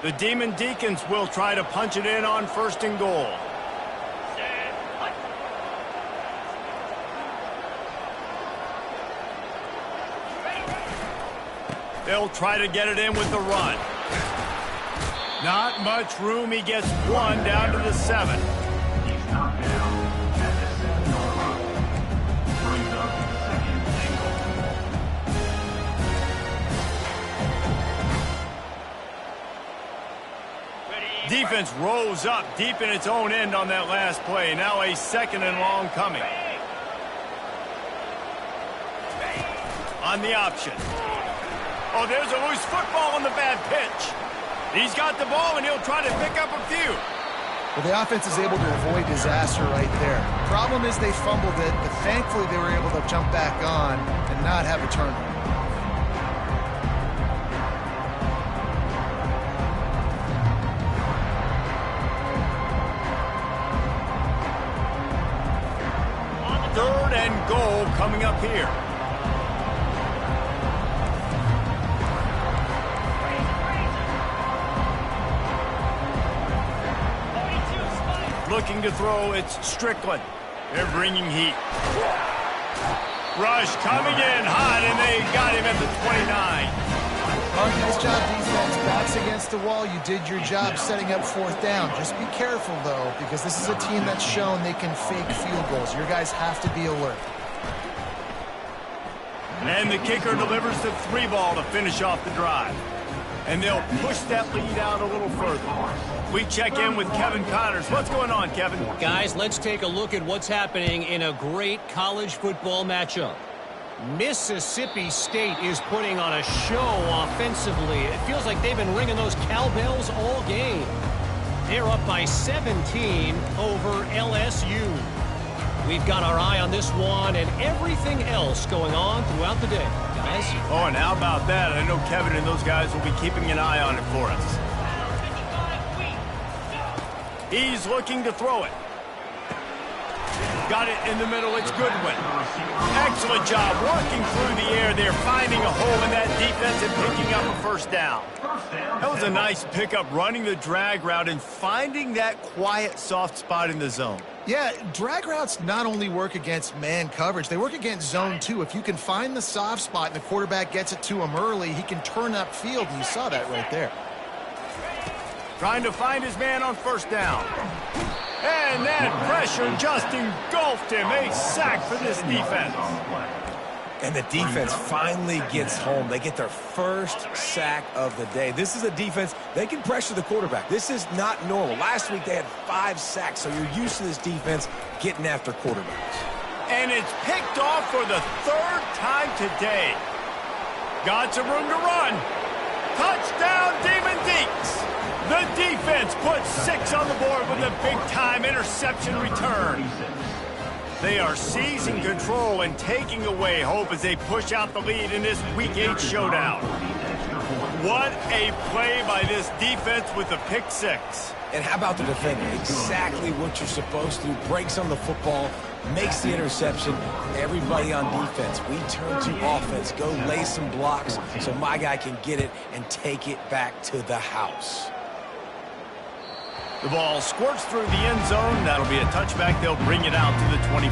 The Demon Deacons will try to punch it in on 1st and goal. They'll try to get it in with the run. Not much room. He gets 1 down to the 7. He's knocked down at the 7-yard line. Brings up 2nd and goal. Defense rose up deep in its own end on that last play. Now a 2nd and long coming. On the option. Oh, there's a loose football on the bad pitch. He's got the ball, and he'll try to pick up a few. Well, the offense is able to avoid disaster right there. Problem is they fumbled it, but thankfully they were able to jump back on and not have a turnover. Third and goal coming up here. Looking to throw, it's Strickland. They're bringing heat. Rush coming in hot, and they got him at the 29. All right, nice job, defense. Backs against the wall. You did your job setting up 4th down. Just be careful, though, because this is a team that's shown they can fake field goals. Your guys have to be alert. And the kicker delivers the 3 ball to finish off the drive. And they'll push that lead out a little further. We check in with Kevin Connors. What's going on, Kevin? Guys, let's take a look at what's happening in a great college football matchup. Mississippi State is putting on a show offensively. It feels like they've been ringing those cowbells all game. They're up by 17 over LSU. We've got our eye on this one and everything else going on throughout the day, guys. Oh, and how about that? I know Kevin and those guys will be keeping an eye on it for us. He's looking to throw it. Got it in the middle. It's Goodwin. Excellent job working through the air. They're finding a hole in that defense and picking up a 1st down. That was a nice pickup, running the drag route and finding that quiet, soft spot in the zone. Yeah, drag routes not only work against man coverage, they work against zone too. If you can find the soft spot and the quarterback gets it to him early, he can turn upfield, and you saw that right there. Trying to find his man on 1st down. And that pressure just engulfed him. A sack for this defense. And the defense finally gets home. They get their 1st sack of the day. This is a defense, they can pressure the quarterback. This is not normal. Last week they had 5 sacks, so you're used to this defense getting after quarterbacks. And it's picked off for the 3rd time today. Got some room to run. Touchdown, Demon Deacs. The defense puts 6 on the board with a big-time interception return. They are seizing control and taking away hope as they push out the lead in this Week 8 showdown. What a play by this defense with the pick 6. And how about the defender? Exactly what you're supposed to do. Breaks on the football, makes the interception. Everybody on defense, we turn to offense. Go lay some blocks so my guy can get it and take it back to the house. The ball squirts through the end zone. That'll be a touchback. They'll bring it out to the 25.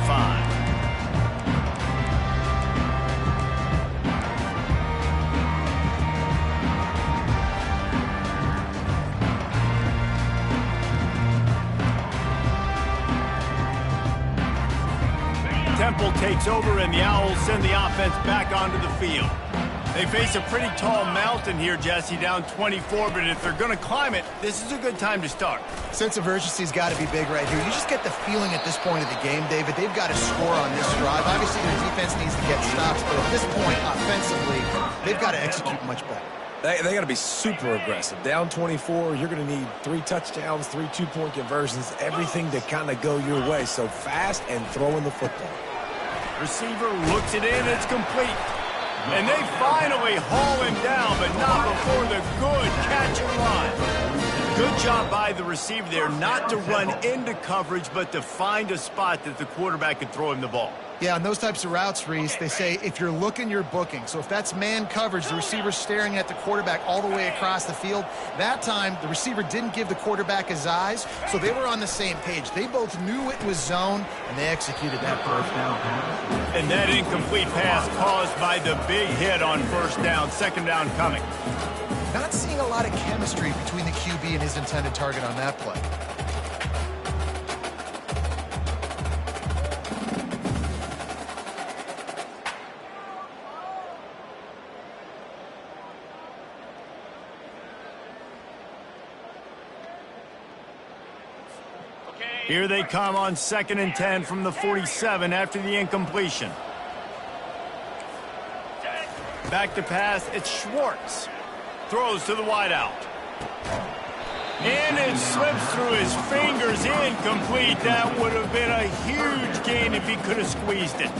Temple takes over, and the Owls send the offense back onto the field. They face a pretty tall mountain here, Jesse, down 24, but if they're going to climb it, this is a good time to start. Sense of urgency's got to be big right here. You just get the feeling at this point of the game, David, they've got to score on this drive. Obviously, their defense needs to get stops, but at this point, offensively, they've got to execute much better. They got to be super aggressive. Down 24, you're going to need 3 touchdowns, 3 two-point conversions, everything to kind of go your way. So fast and throwing the football. Receiver looks it in, it's complete. And they finally haul him down, but not before the good catch and run. Good job by the receiver there, not to run into coverage, but to find a spot that the quarterback could throw him the ball. Yeah, on those types of routes, Reese, they say if you're looking, you're booking. So if that's man coverage, the receiver's staring at the quarterback all the way across the field. That time, the receiver didn't give the quarterback his eyes, so they were on the same page. They both knew it was zone, and they executed that perfectly. And that incomplete pass caused by the big hit on first down, second down coming. Not seeing a lot of chemistry between the QB and his intended target on that play. Here they come on 2nd and 10 from the 47 after the incompletion. Back to pass, it's Schwartz. Throws to the wideout. And it slips through his fingers, incomplete. That would have been a huge gain if he could have squeezed it.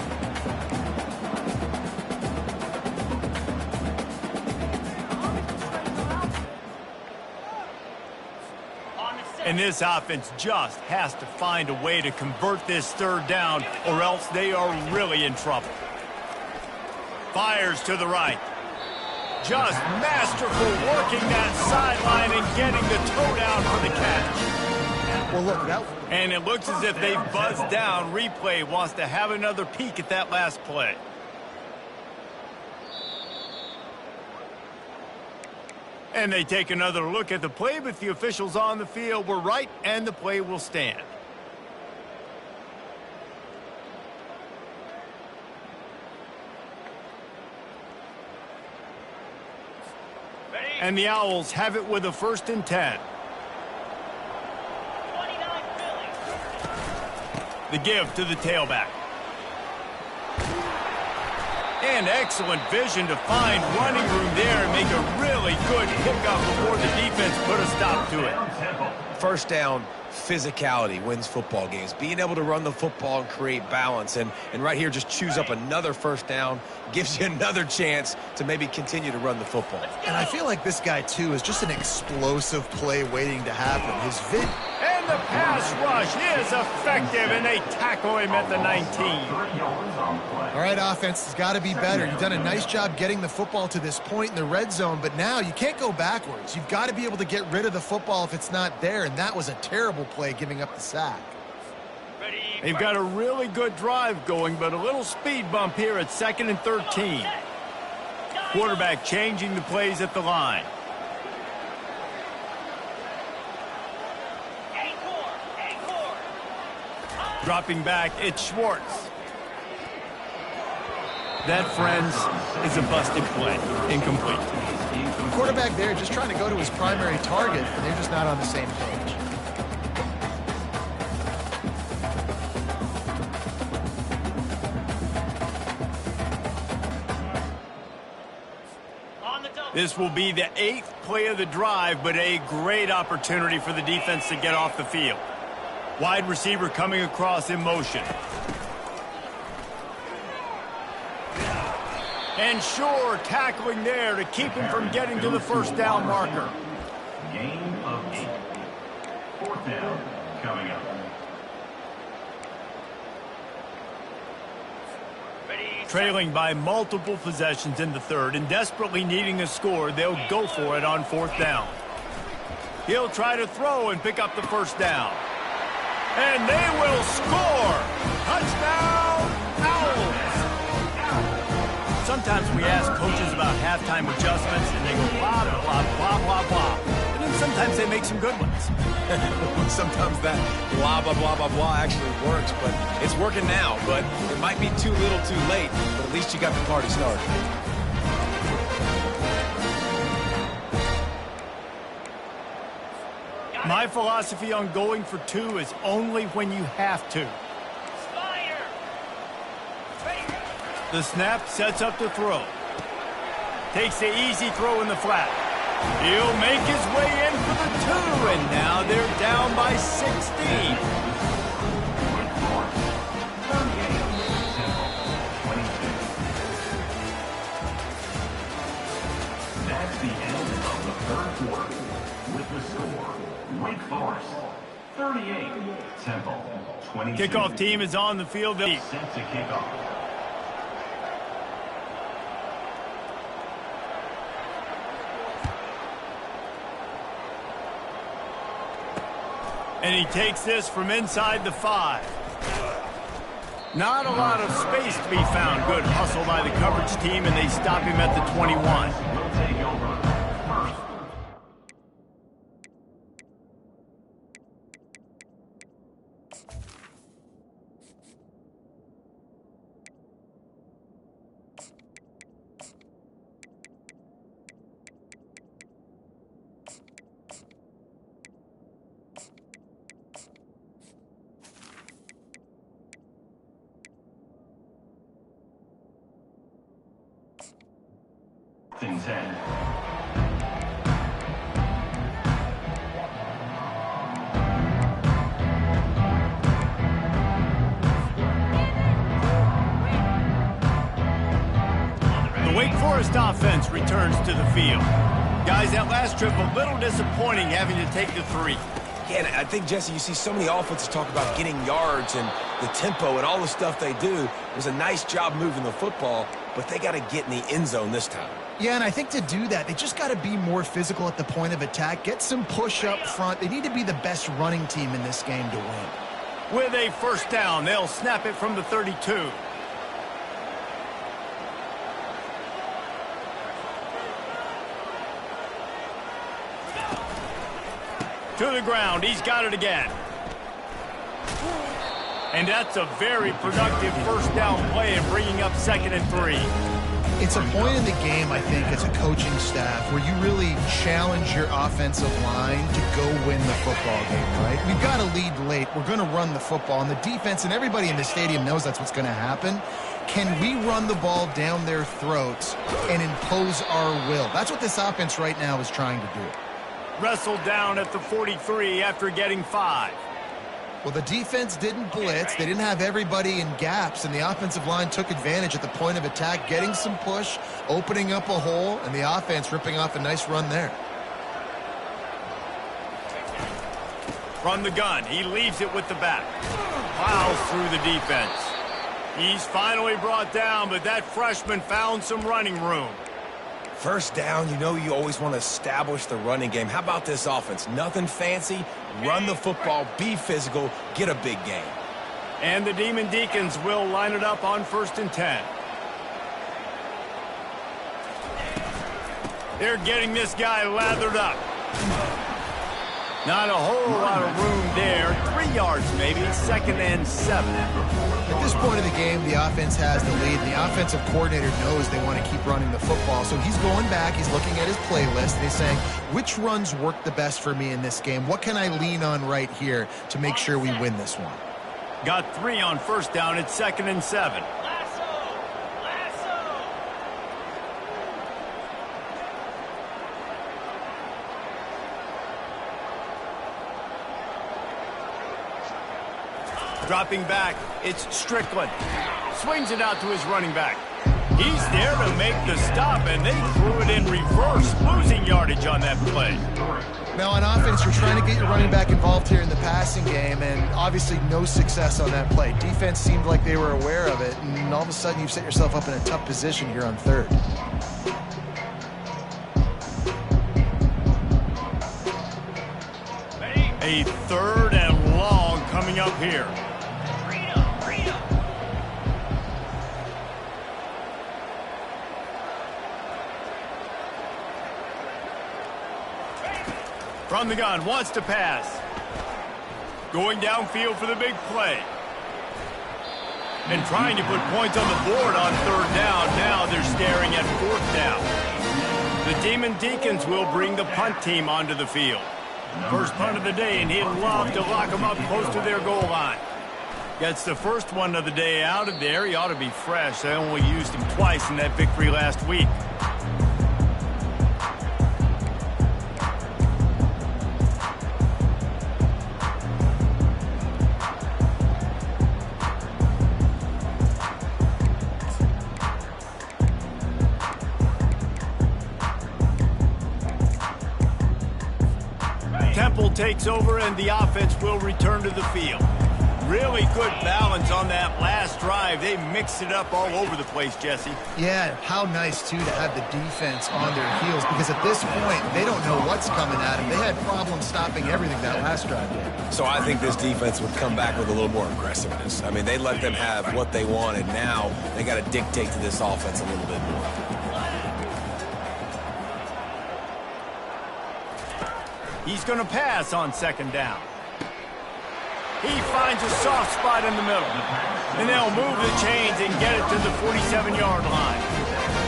And this offense just has to find a way to convert this third down, or else they are really in trouble. Fires to the right. Just masterful working that sideline and getting the toe down for the catch. Well, look, that... And it looks as if they've buzzed down. Replay wants to have another peek at that last play. And they take another look at the play, but the officials on the field were right, and the play will stand. And the Owls have it with a 1st and 10. The give to the tailback. And excellent vision to find running room there and make a really good pickup before the defense put a stop to it. First down, physicality wins football games. Being able to run the football and create balance. And right here, just choose up another first down, gives you another chance to maybe continue to run the football. And I feel like this guy, too, is just an explosive play waiting to happen. His And the pass rush is effective, and they tackle him at the 19. All right, offense has got to be better. You've done a nice job getting the football to this point in the red zone, but now you can't go backwards. You've got to be able to get rid of the football if it's not there, and that was a terrible play giving up the sack. They've got a really good drive going, but a little speed bump here at 2nd and 13. Quarterback changing the plays at the line. Dropping back, it's Schwartz. That, friends, is a busted play. Incomplete. The quarterback there just trying to go to his primary target, and they're just not on the same page. This will be the 8th play of the drive, but a great opportunity for the defense to get off the field. Wide receiver coming across in motion. And Shore tackling there to keep him from getting to the first down marker. Gain of 8. 4th down coming up. Trailing by multiple possessions in the 3rd and desperately needing a score, they'll go for it on 4th down. He'll try to throw and pick up the first down. And they will score! Touchdown, Owls! Sometimes we ask coaches about halftime adjustments, and they go blah, blah, blah, blah, blah. And then sometimes they make some good ones. Sometimes that blah, blah, blah, blah, blah actually works, but it's working now. But it might be too little too late, but at least you got the party started. My philosophy on going for 2 is only when you have to. The snap sets up the throw. Takes the easy throw in the flat. He'll make his way in for the 2, and now they're down by 16. That's the end of the 3rd quarter. With the score, Wake Forest 38, Temple 22. Kickoff team is on the field. Set to kick off. And he takes this from inside the 5. Not a lot of space to be found. Good hustle by the coverage team, and they stop him at the 21. Will take over. And 10. The Wake Forest offense returns to the field. Guys, that last trip a little disappointing having to take the 3. Yeah, and I think, Jesse, you see so many offenses talk about getting yards and the tempo and all the stuff they do. It was a nice job moving the football, but they got to get in the end zone this time. Yeah, and I think to do that, they just got to be more physical at the point of attack, get some push up front. They need to be the best running team in this game to win. With a first down, they'll snap it from the 32. To the ground, he's got it again. And that's a very productive first down play in bringing up 2nd and 3. It's a point in the game, I think, as a coaching staff where you really challenge your offensive line to go win the football game, right? We've got to lead late. We're going to run the football. And the defense and everybody in the stadium knows that's what's going to happen. Can we run the ball down their throats and impose our will? That's what this offense right now is trying to do. Wrestled down at the 43 after getting 5. Well, the defense didn't blitz. They didn't have everybody in gaps, and the offensive line took advantage at the point of attack, getting some push, opening up a hole, and the offense ripping off a nice run there. From the gun, he leaves it with the back. Plows through the defense. He's finally brought down, but that freshman found some running room. First down, you know you always want to establish the running game. How about this offense? Nothing fancy. Run the football, be physical, get a big gain. And the Demon Deacons will line it up on 1st and 10. They're getting this guy lathered up. Not a whole lot of room there. 3 yards maybe, 2nd and 7. At this point of the game, the offense has the lead. The offensive coordinator knows they want to keep running the football. So he's going back, he's looking at his playlist, and he's saying, which runs work the best for me in this game? What can I lean on right here to make sure we win this one? Got 3 on first down at 2nd and 7. Dropping back, it's Strickland. Swings it out to his running back. He's there to make the stop, and they threw it in reverse, losing yardage on that play. Now on offense, you're trying to get your running back involved here in the passing game, and obviously no success on that play. Defense seemed like they were aware of it, and all of a sudden you've set yourself up in a tough position here on 3rd. A 3rd and long coming up here. From the gun, wants to pass. Going downfield for the big play. And trying to put points on the board on 3rd down. Now they're staring at 4th down. The Demon Deacons will bring the punt team onto the field. First punt of the day, and he'd love to lock them up close to their goal line. Gets the first one of the day out of there. He ought to be fresh. They only used him twice in that victory last week. takes over and the offense will return to the field. Really good balance on that last drive. They mixed it up all over the place, Jesse. Yeah, how nice, too, to have the defense on their heels, because at this point, they don't know what's coming at them. They had problems stopping everything that last drive did. So I think this defense would come back with a little more aggressiveness. I mean, they let them have what they wanted. Now they got to dictate to this offense a little bit more. He's going to pass on second down. He finds a soft spot in the middle. And they'll move the chains and get it to the 47-yard line.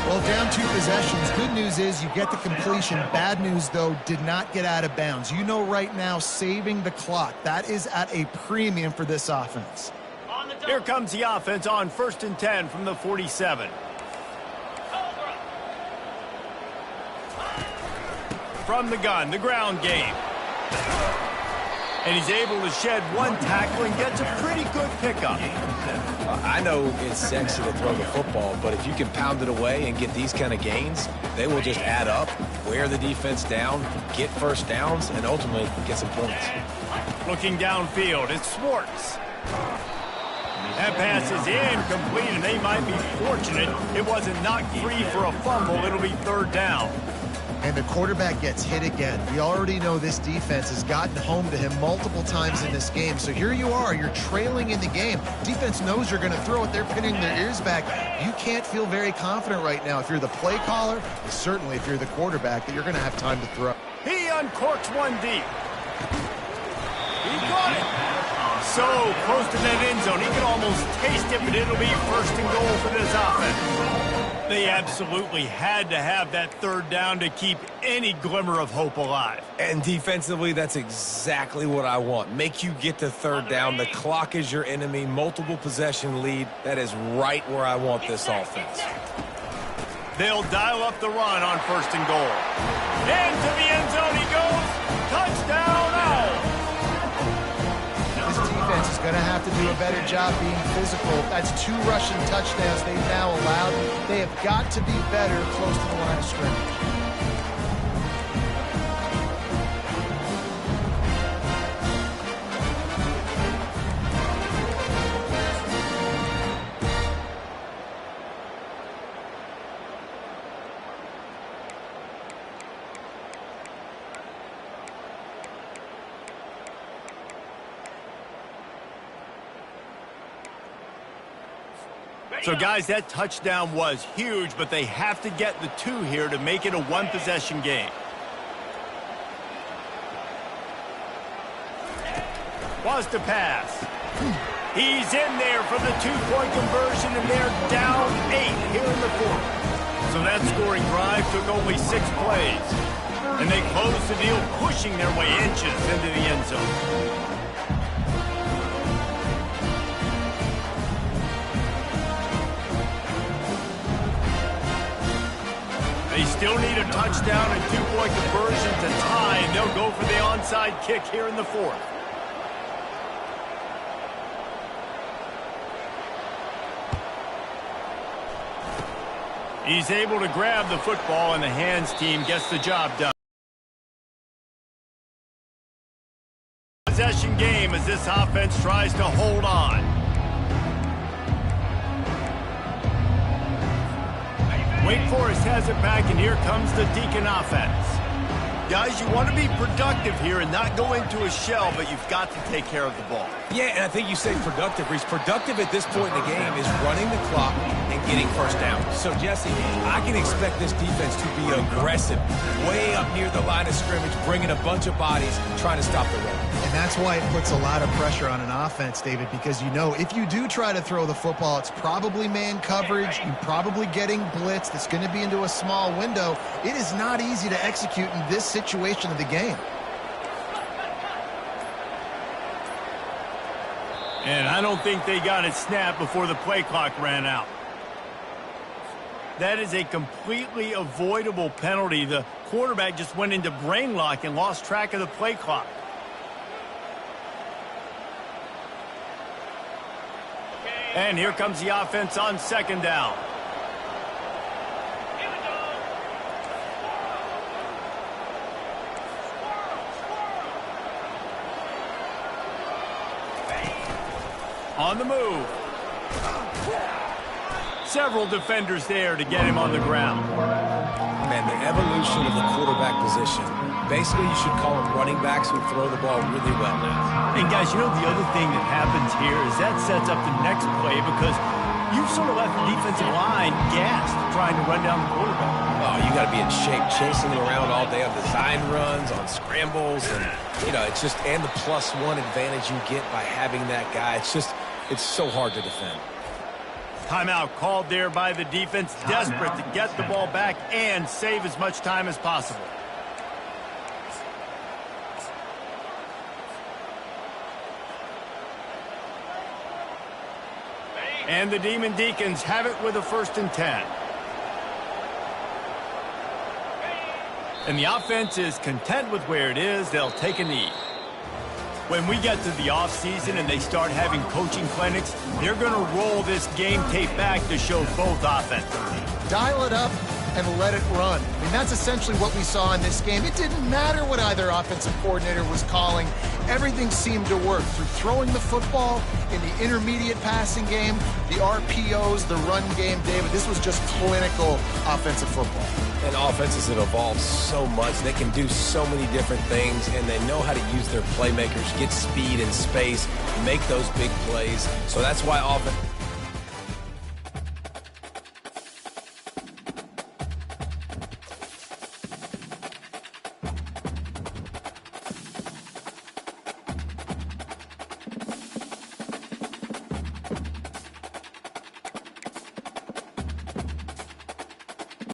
Well, down 2 possessions. Good news is you get the completion. Bad news, though, did not get out of bounds. You know right now, saving the clock. That is at a premium for this offense. Here comes the offense on 1st and 10 from the 47. From the gun, the ground game. And he's able to shed 1 tackle and gets a pretty good pickup. I know it's sexy to throw the football, but if you can pound it away and get these kind of gains, they will just add up, wear the defense down, get first downs, and ultimately get some points. Looking downfield, it's Schwartz. That pass is incomplete, and they might be fortunate it wasn't knocked free for a fumble. It'll be 3rd down. And the quarterback gets hit again. We already know this defense has gotten home to him multiple times in this game. So here you are, you're trailing in the game. Defense knows you're going to throw it. They're pinning their ears back. You can't feel very confident right now if you're the play caller, certainly if you're the quarterback, that you're going to have time to throw. He uncorks 1 deep. He got it. So close to that end zone. He can almost taste it, but it'll be 1st and goal for this offense. They absolutely had to have that 3rd down to keep any glimmer of hope alive. And defensively, that's exactly what I want. Make you get to 3rd down. The clock is your enemy. Multiple possession lead. That is right where I want this offense. They'll dial up the run on 1st and goal. Into the end zone he goes. Touchdown, Owls. This defense is going to have to do a better job being physical. That's 2 rushing touchdowns they've now allowed. They have got to be better close to the line of scrimmage. So, guys, that touchdown was huge, but they have to get the 2 here to make it a 1-possession game. Was to pass. He's in there for the 2-point conversion, and they're down 8 here in the 4th. So that scoring drive took only 6 plays. And they closed the deal, pushing their way inches into the end zone. They still need a touchdown and 2-point conversion to tie, and they'll go for the onside kick here in the 4th. He's able to grab the football, and the hands team gets the job done. Possession game as this offense tries to hold on. Wake Forest has it back, and here comes the Deacon offense. Guys, you want to be productive here and not go into a shell, but you've got to take care of the ball. Yeah, and I think you say productive, Reese. Productive at this point in the game is running the clock and getting first down. So, Jesse, I can expect this defense to be aggressive, way up near the line of scrimmage, bringing a bunch of bodies, trying to stop the run. And that's why it puts a lot of pressure on an offense, David, because you know if you do try to throw the football, it's probably man coverage, you're probably getting blitzed, it's going to be into a small window. It is not easy to execute in this situation of the game. And I don't think they got it snapped before the play clock ran out. That is a completely avoidable penalty. The quarterback just went into brain lock and lost track of the play clock. And here comes the offense on 2nd down. On the move. Several defenders there to get him on the ground. Man, the evolution of the quarterback position. Basically, you should call them running backs who throw the ball really well now. And guys, you know the other thing that happens here is that sets up the next play because you've sort of left the defensive line gassed trying to run down the quarterback. Oh, you got to be in shape, chasing him around all day on design runs, on scrambles, and, you know, it's just, and the +1 advantage you get by having that guy. It's so hard to defend. Timeout called there by the defense, desperate to get the ball back and save as much time as possible. And the Demon Deacons have it with a 1st and 10. And the offense is content with where it is. They'll take a knee. When we get to the offseason and they start having coaching clinics, they're going to roll this game tape back to show both offenses. Dial it up and let it run. I mean, that's essentially what we saw in this game. It didn't matter what either offensive coordinator was calling. Everything seemed to work through throwing the football in the intermediate passing game, the RPOs, the run game. David, this was just clinical offensive football. And offenses have evolved so much. They can do so many different things, and they know how to use their playmakers, get speed and space, make those big plays. So that's why offense